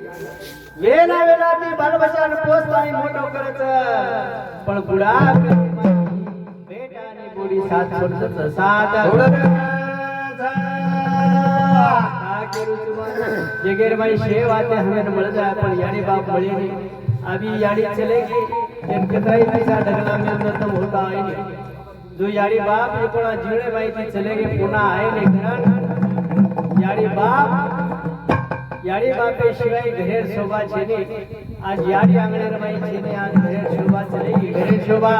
वेला वेला ती बालबच्चाने पोचतानी मोठं करायचं पण बुडा बेटाने बुडी साथ सोडचं साथ जगेर भाई शेव आते हमें मर जाए पर यानी बाप बड़े नहीं अभी यानी चलेगी कतराई पैसा ढगला में अंदर तो होता है नहीं जो यानी बाप ये कोना जीवने भाई थी चलेगे पुनः आए नहीं करण यानी बाप के शिवाय घरेर शोभा छेने आज यानी आंगणे रमाई छेने आज घरेर शोभा चलेगी घरेर शोभा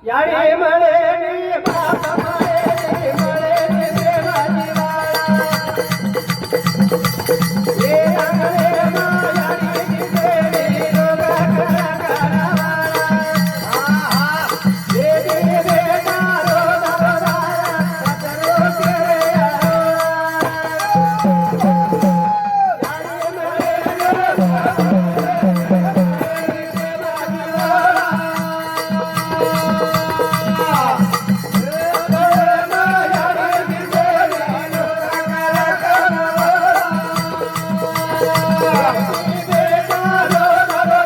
यानी मरे नहीं बाप मरे नहीं देवानी वाला ये आंगणे मां यानी देवी रोगा करा करा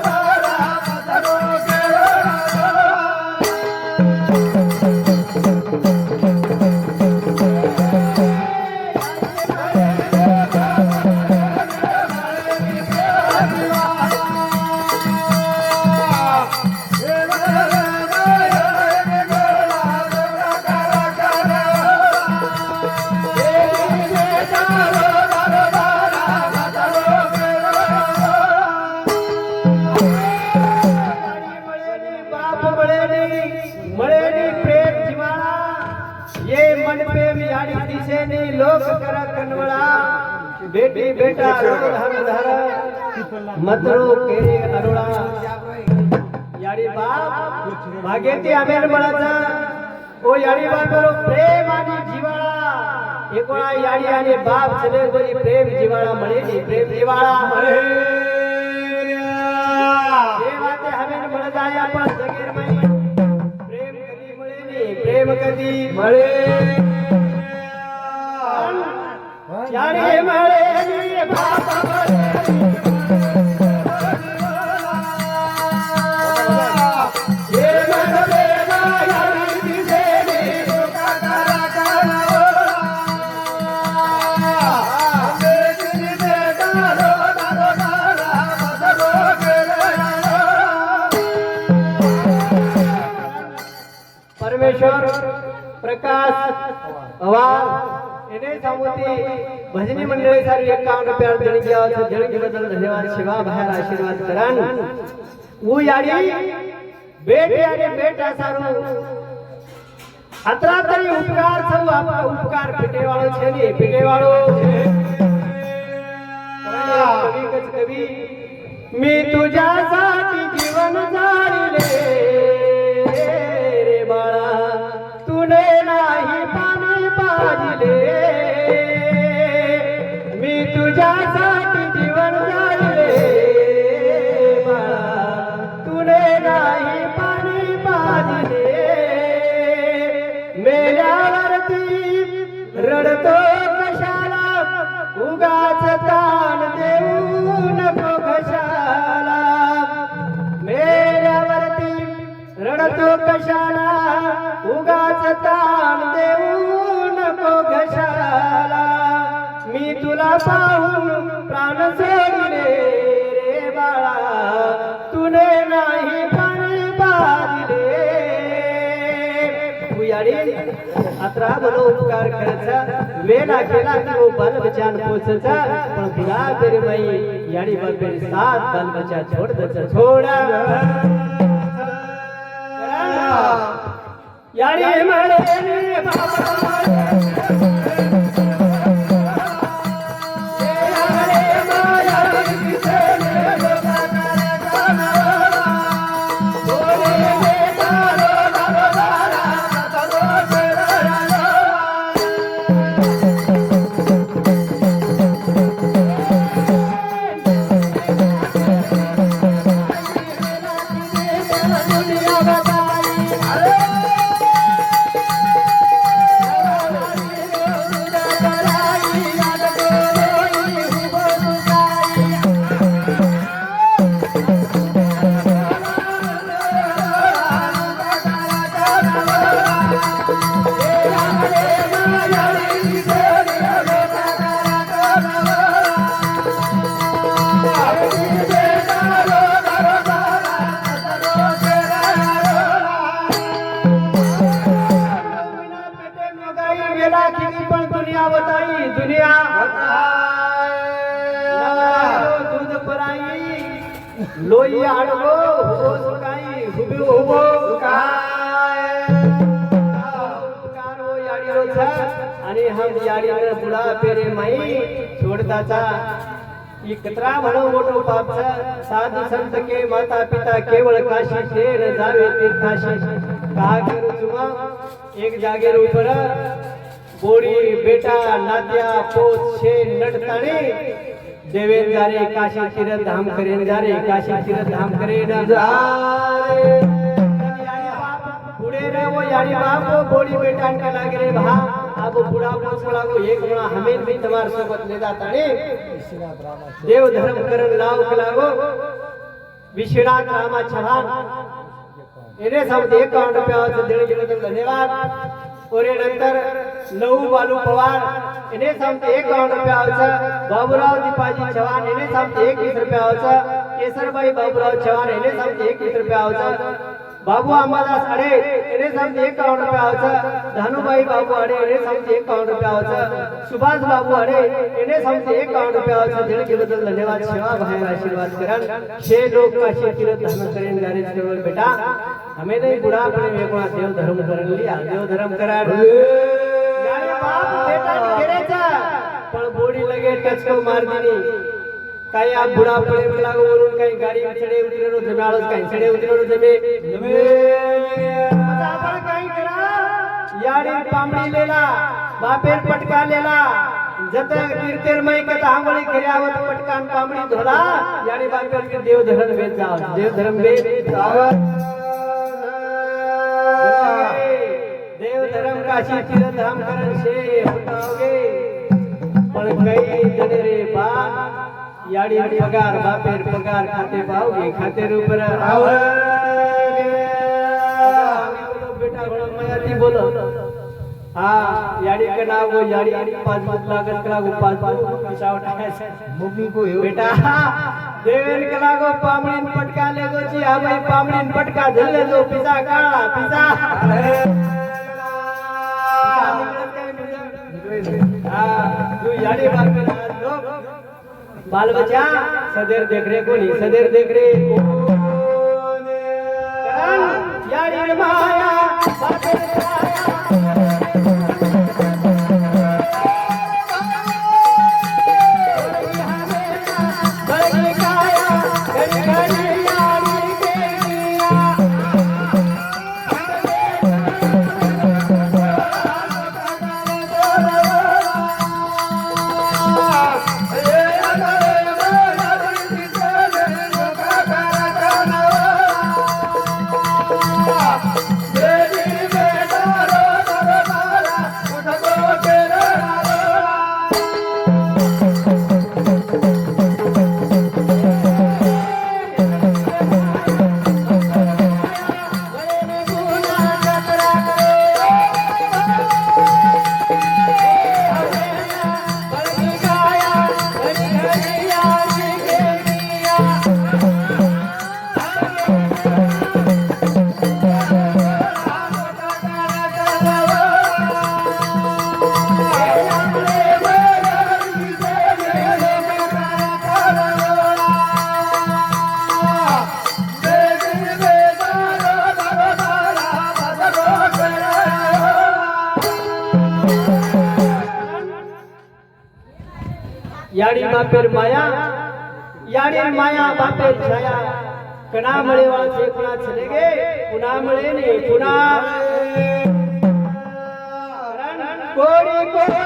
लोक करा कनवळा बेटी बेटा धन धर मतरो केरे अरुळा याडी बाप भागेती आमेर मळाचा ओ याडी बापरो प्रेम आणि जिवाळा एकोळा याडी आणि बाप चले बोली प्रेम जिवाळा मळेली प्रेम जिवाळा मळे देवाते आमेर मळ जाय आपण जगेर मळी प्रेम कधी मळेली प्रेम कधी मळे यानी मरे बाप मरे ये मरे यानी देवी रोगा करा करा बेटी बेटा रो परमेश्वर प्रकाश अवार इन्हें सामूती भजनी मंडळी सारी 51 रुपया देणगी आहे देणगी बद्दल धन्यवाद शिवा बाहेर आशीर्वाद करान वो याडी बेटे आणि बेटा सारू अतरा तरी उपकार सब आपका उपकार पिटेवाळो छे ने पिटेवाळो कवी कच कवी मी तुझ्यासाठी जीवन जाळले रे बाळा तूने नाही पाणी पाजले मी तुझ्यासाठी जीवन जाळले बाळा तूने नाही पाणी पाजले मेल्यावरती रडतो कशाला उगाच ताण देऊ नको कशाला मेल्यावरती रडतो कशाला उगाच ताण देऊ नको कशाला मी तुला पाहून प्राण सोडले रे बाळा तुने नाही पाणी पाजले याडी अतरा बोलो उपकार करायचा वेला केला की वो बाल बच्चा पोचचा पण तुला तेरे मई याडी बापेर साथ बाल बच्चा छोड़ दचा छोड़ा याडी मळे बाबा की दुनिया दूध पराई लोई आडवो हुबो सुकाई हुबे हुबो उपकार याडीरो छ आणि हम याडीने बुडा पेरे माई सोडताचा इकत्रा म्हणो मोठो पाप छ साधू संत के माता पिता केवळ काशी से न जावे तीर्थाशी का करू तुमा एक जागे ऊपर बोडी बेटा नात्या पोत छे नटताणे देवेन जारे काशी तीर्थ धाम करेन जारे काशी तीर्थ धाम करेन जारे पुढे रे वो याडी बाप बोडी बेटा का लागे रे भा अब बुढ़ा पोसला को एक गुणा हमें भी तुम्हार सोबत ले जाता ने देव धर्म करण लाव लागो विश्वनाथ रामा चव्हाण इने सब 51 रुपयाचं देणे गेलं धन्यवाद और नंतर लहू बालू पवार इने सब 51 रुपयाचं बाबूराव दीपाजी चव्हाण इने सब 21 रुपयाचं केसरबाई बाबूराव चव्हाण इने सब 21 रुपयाचं बाबू अंबादास अडे इने सब 51 रुपयाचं धानुबाई बाबू अडे इने सब 51 रुपयाचं सुभाष बाबू अडे इने सब 51 रुपयाचं देणे गेलं धन्यवाद सेवा भाई आशीर्वाद करन छे लोग काशी तीर्थ धाम करेन जारे केवळ बेटा हमें नहीं बुढ़ा अपने में कोणा देव धर्म करन लिया देव धर्म करा यारे बाप बेटा घेरे जा पण बोडी लगे टच को मार दीनी काही आप बुढ़ा पड़े में लागो वरून काही गाड़ी में चढ़े उतरेरो जमाळस काही चढ़े उतरेरो जमे आपण काही करा याडी पामडी लेला बापेर पटका लेला जत कीर्तनमय कथा आंगळी खऱ्यावत पटकान पामडी धोला याडी बापेर के देव धर्म वेद जाव देव धर्म वेद जाव देव धर्म काशी तीर्थ धाम करण से होताओगे पण कई जने रे बा याडी पगार बापेर पगार खाते पाओगे खाते ऊपर आओगे बेटा बड़ा मयाती बोलो हां याडी के नाम वो याडी पासबुक लागत कला वो पासबुक पिसावट है मम्मी को बेटा देवेन कला को पामड़ीन पटका ले गो जी आ भाई पामड़ीन पटका धल ले दो पिसा काळा पिसा हां तू याडी बाप लोग बाल बच्चा सदैव देख रे कोनी सदैव देख रे कोन याडी माया बातें याडी बापेर माया याडी माया बापेर छाया कणा मळे वाळचे पुन्हा चले गे पुन्हा मळे ने पुन्हा कोडी कोडी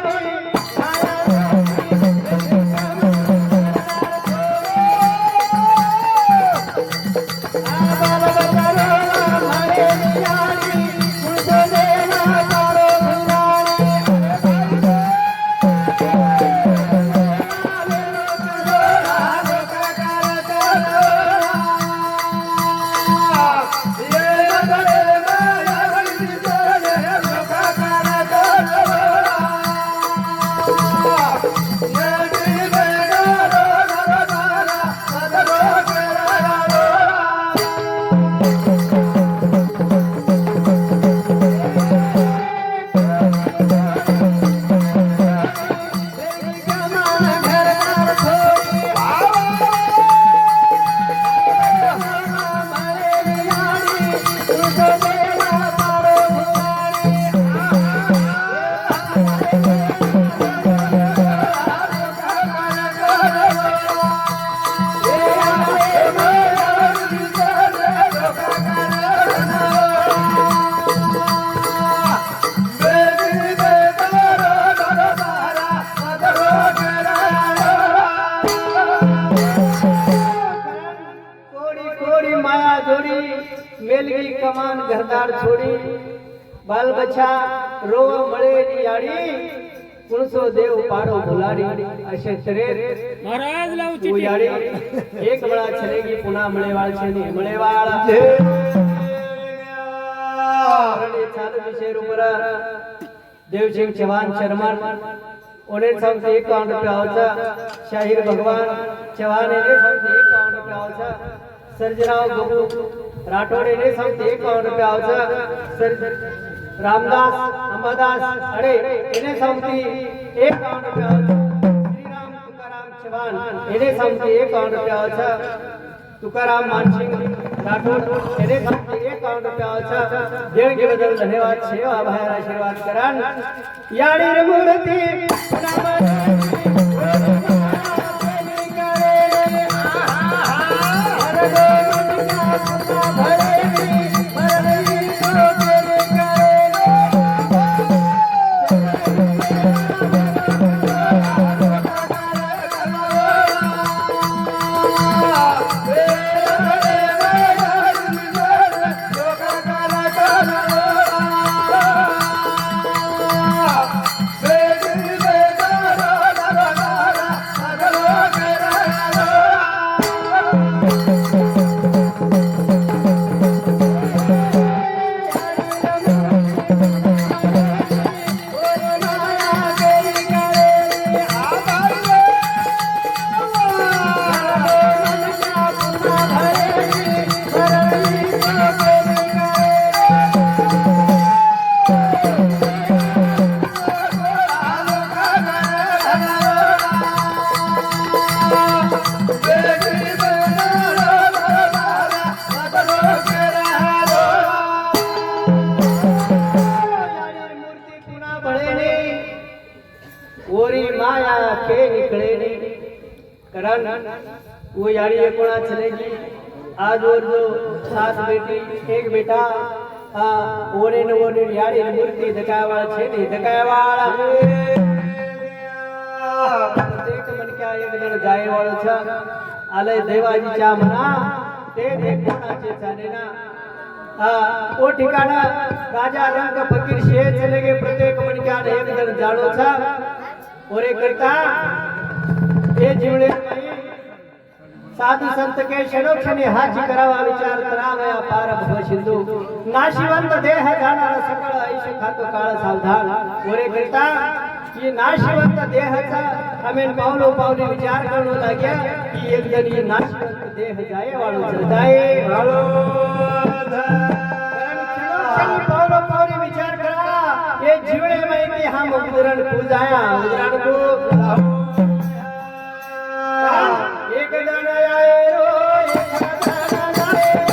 घरदार छोड़ी बाल बच्चा रोवा मळे नी याडी कुणसो देव पारो भुलाडी असे तरे महाराज लावू वो चिठी याडी एक बळा चलेगी पुन्हा मळेवाळ छेनी मळेवाळ रणे चालू विषय ऊपर देव सिंह चौहान चरमन उन्हें समझे 51 रुपया होता शाहिर भगवान चौहान ने समझे 51 रुपया होता सर्जराव गुरु राठौड़ ने समझे 51 रुपया होता रामदास अंबादास अरे इन्हें समझी 51 रुपया होता श्री राम तुकाराम चौहान इन्हें समझे 51 रुपया होता तुकाराम मानसिंह राठौड़ इन्हें समझे 51 रुपया होता देण के बदल धन्यवाद सेवा बाहेर आशीर्वाद करान याडी रे मूर्ती वो यारी कोणा चलेगी आज और जो 7 बेटी 1 बेटा ओने न ओने यारी मूर्ति दकावाळ छे नी दकावाळ प्रत्येक मन क्या एक जण जाय वाळो छ आले देवाजीच्या मना ते कोणाचे चाले ना ओ ठिकाणा राजा रंग फकीर शे चलेगे प्रत्येक मन क्या एक जण जाळो छ ओरे करता ये जीवले साधु संत के क्षणोक्षणी हाची करावा विचार करावया पार भव सिंधू नाशिवंत देह जाणार सकळ आयुष्य खातो काळ सावधान ओरे करता ये नाशिवंत देहाचा आम्ही पावलो पावले विचार करू लाग्या की एक जण ये नाशिवंत देह जाय वाळो जाय वाळो पावलो पावले विचार करा ये जीवळे माहिती हा मुद्रण पूजाया मुद्रण को एक जण आए रो एक जण आए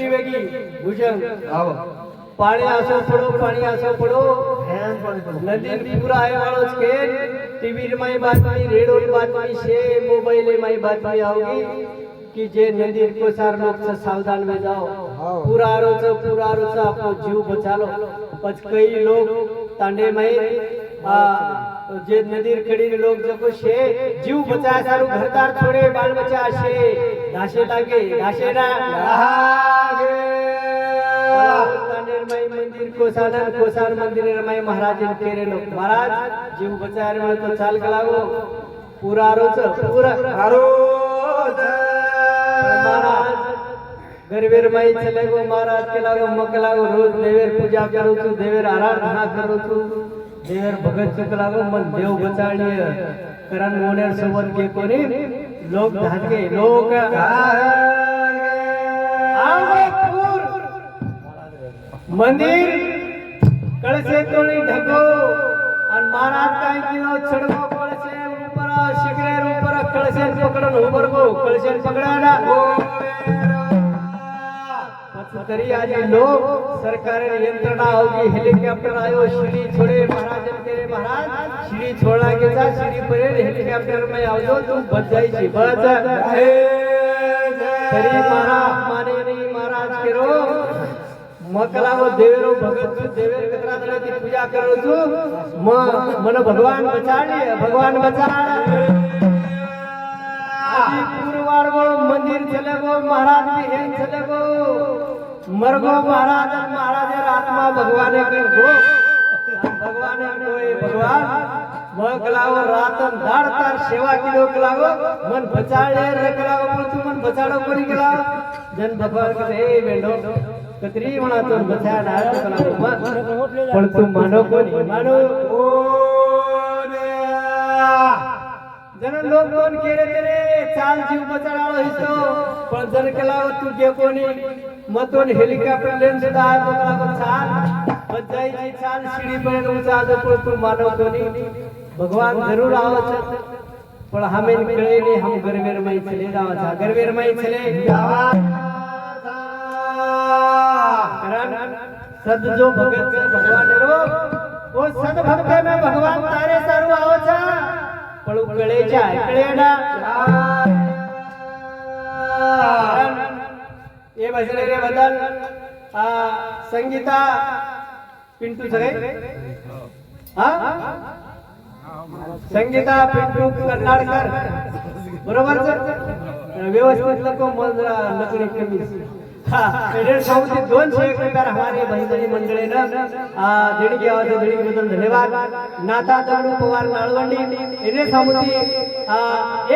छपटी वेगळी भुजंग पाणी असो पडो नदी पूरा आहे वालोच के टीवी माई बातमी रेडियो बातमी शे मोबाइल माई बातमी आओगी कि जे नदी को सार लोग से सावधान में जाओ पूरा रोज अपनो जीव बचा लो पच कई लोग तांडे में जे नदी खड़ी लोग जको शे जीव बचाया सारू घरदार छोड़े बाल बच्चा शे घासे ना लागे तांडेर माई मंदिर कोसार मंदिर माई महाराज केरे लोग महाराज जीव बचाया रे तो चाल कलागो पूरा महाराज गरवेर माई चले गो महाराज के लागो मकलागो रोज देवेर पूजा करू छु देवेर आराधना करू छु देवेर भगत चुकलागो मन देव बचाळीय करण मोनेर सोबत के कोणी लोक धागे लोक आवपूर मंदिर कळसे तोळी ढको आणि महाराज काय किलो चढगो कळसे ऊपर शिखरेर ऊपर कळसे पकडन ऊपर गो कळसे पकडाना तरी आज लोग सरकार यंत्रणा होगी हेलीकॉप्टर आयो श्री छोड़े महाराज तेरे महाराज श्री छोड़ा के साथ श्री परे हेलीकॉप्टर में आओ तुम बच जाई छी बच तरी महाराज माने नहीं महाराज केरो मकला वो देवेरो भगत देवेर कतरा दले ती पूजा करो छु मन भगवान बचा आदि पूर्वार गो मंदिर चले गो महाराज भी है चले गो मरगो महाराज आत्मा भगवान के गो भगवान कोई भगवान मकलाव रातन दाड़ तार सेवा किलो कलागो मन बचाळे रकलागो पण तू मन बचाडो कोणी केला जन भगवान के हे बेंडो कतरी म्हणा तो बचा डाळ कलागो पण तू मानो कोणी मानो जन लोग दोन केले तेरे चाल जीव बचाडाळो हिसो पण जन केलाव तू के कोणी मतोन हेलिकॉप्टर लेन सुद्धा तो कलागो चाल बचाई चाल सीढ़ी पर ऊंचा जो पर तू मानो कोनी भगवान जरूर आवत पण हमें कळे नहीं हम गरवेर में चले जावा था गरवेर में चले जावा कारण सद जो भगत भगवान रो वो सद भक्त में भगवान तारे सारू आवो छा पण कळे कळे ना ये भजने रे बदल संगीता पिंटू सगळे संगीता पिंटू कर्नाटकर बरोबर व्यवस्थित लको मंजरा लकड़ी कमी एडेड साउंड 201 रुपये हमारे बहिणी मंडळे ना देणगी आवाज देणगी बद्दल धन्यवाद नाथा दगडू पवार नाळवंडी एने सामुती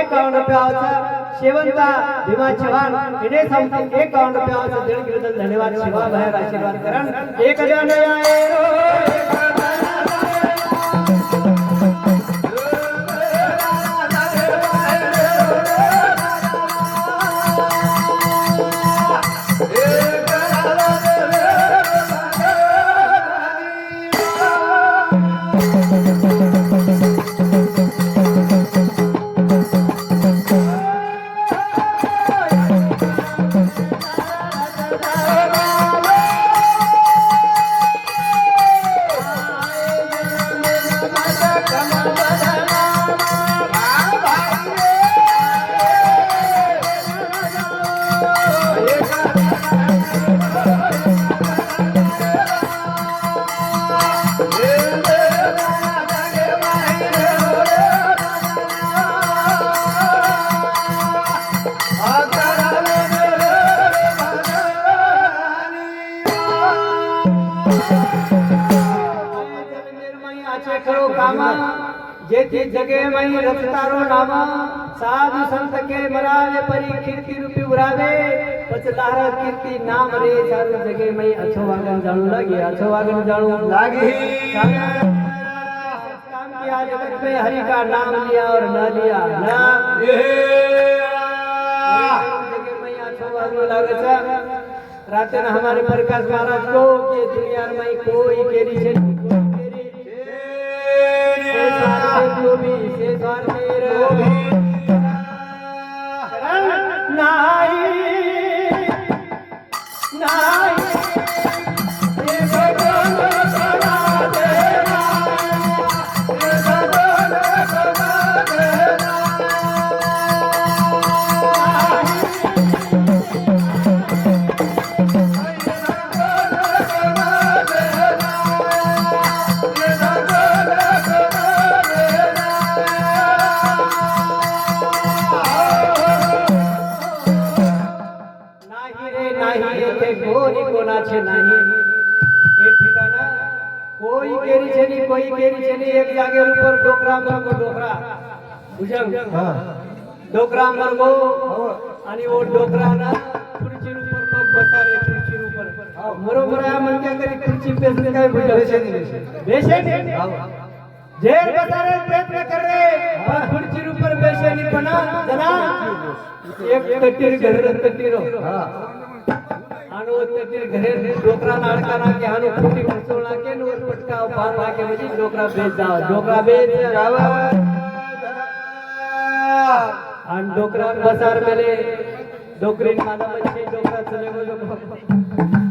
51 रुपये आवाज शेवंता भीमा चव्हाण एने सामुती 51 रुपये आवाज देणगी बद्दल धन्यवाद शिवा बाहेर आशीर्वाद करण एक जण आए करो कामा जेती जगे मई रफ्तारो नामा साधु संत के मरावे परी कीर्ति रूपी उरावे पचदार कीर्ति नाम रे साधु जगे मई अच्छो वागन जाणू लागी काम किया जगत में हरि का नाम लिया और न लिया ना जगे मई अच्छो वागन लागे छा राते न हमारे प्रकाश महाराज को कि दुनिया में कोई केरी से કોઈ કેરી છે ની કોઈ કેરી છે ની એક જાગે ઉપર ડોકરા મરગો ડોકરા ભુજંગ डोकरा मरगो आणि वो डोकरा ना खुर्ची ऊपर लोग बसारे खुर्ची ऊपर बरोबर आहे म्हणजे कधी खुर्ची पे काय बेशे जेर बसारे प्रयत्न कर रे खुर्ची ऊपर बेशे नहीं बना जना एक कटीर घर कटीरो आनो कटीर घरे डोकरा नाडकाना के आनो खुर्ची उचलना के नो पटका बांधा के म्हणजे डोकरा बेच जाव आणि डोकरा बाजार मेले डोकरी माना म्हणजे डोकरा चले बोलो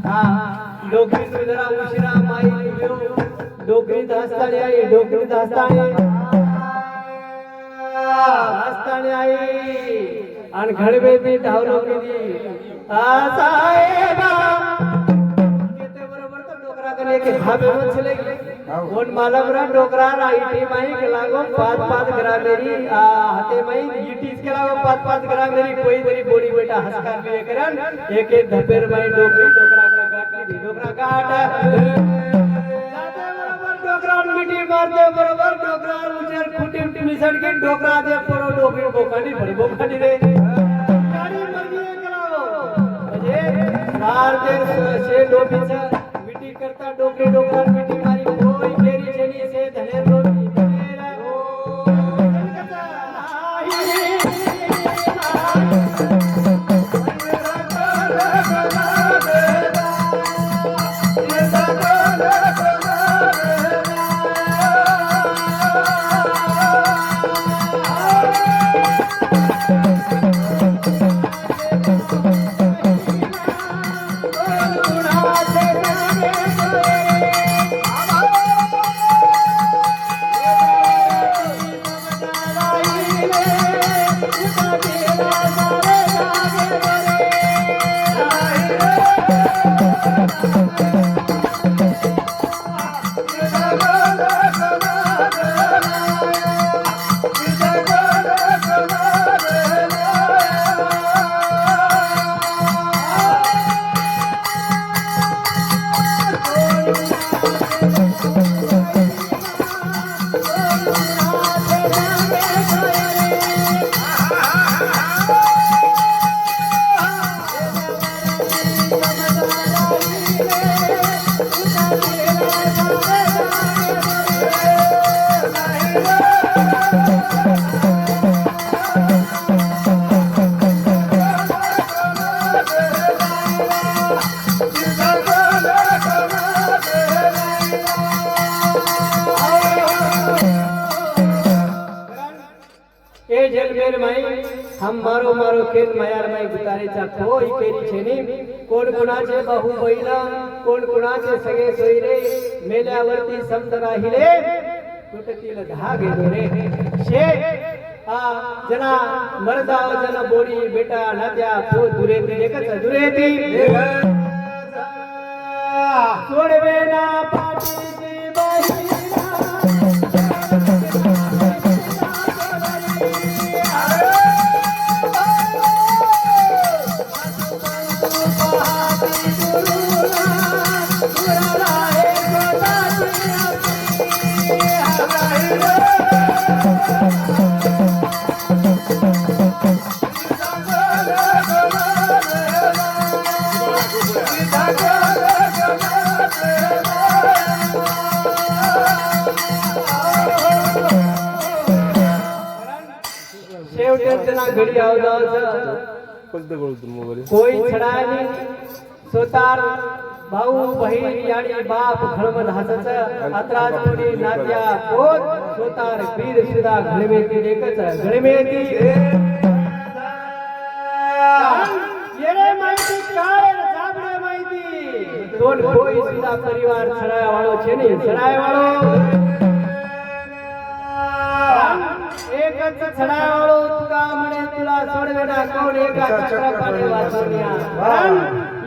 हा डोकरी तू जरा उशिरा माई लियो डोकरी दास्ताने आई आणि घडवे मी ढावलो केली साहेबा केते बरोबर तो डोकरा कने के भाबे चले कोण मालमरा डोकरा राईटी माई के लागो 5-5 ग्राम मेरी हाते माई ईटीस के लागो 5-5 ग्राम मेरी कोई तरी बोडी बेटा हसकार लिए करन एक एक धपेर माई डोकरी डोकरा का गाट दी डोकरा गाट जाते बरोबर डोकरा मिटी मारते बरोबर डोकरा उचर खुटी उटी मिसड के डोकरा दे पोरो डोकरी बोकाडी रे गाडी मरगी करावो म्हणजे चार देर से डोबीचा मिटी करता डोकरी डोकरा मिटी मारी से धनेर रोटी धनेरा ए जलमेर माई हम मारो मारो खेत मयार माई गुतारेचा कोई केरी छेनी कोण कुणाचे बहु बहिला कोण कुणाचे सगळे सोयरे मेल्यावरती समत राहिले तुटतील धागे दोरे शे जना मरदाव जना बोडी बेटा नात्या पो दुरेती एकच दुरेती सोडवे ना पाठीची बहिणा घडी कोई छडाय नाही सोतार भाऊ बहीण याडी बाप खळमद हसच अत्राज कोणी नात्या कोण सोतार वीर सुद्धा घडवेती एकच घडवेती येरे माहिती काय जाबडे माहिती दोन कोई सुद्धा परिवार छडाय वाळो छे ने छडाय वाळो एकच छडाय वाळो तुका म्हणे तुला सोडवेना कोण एका चक्र पाणी वाचनिया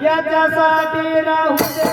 याच्यासाठी राहू दे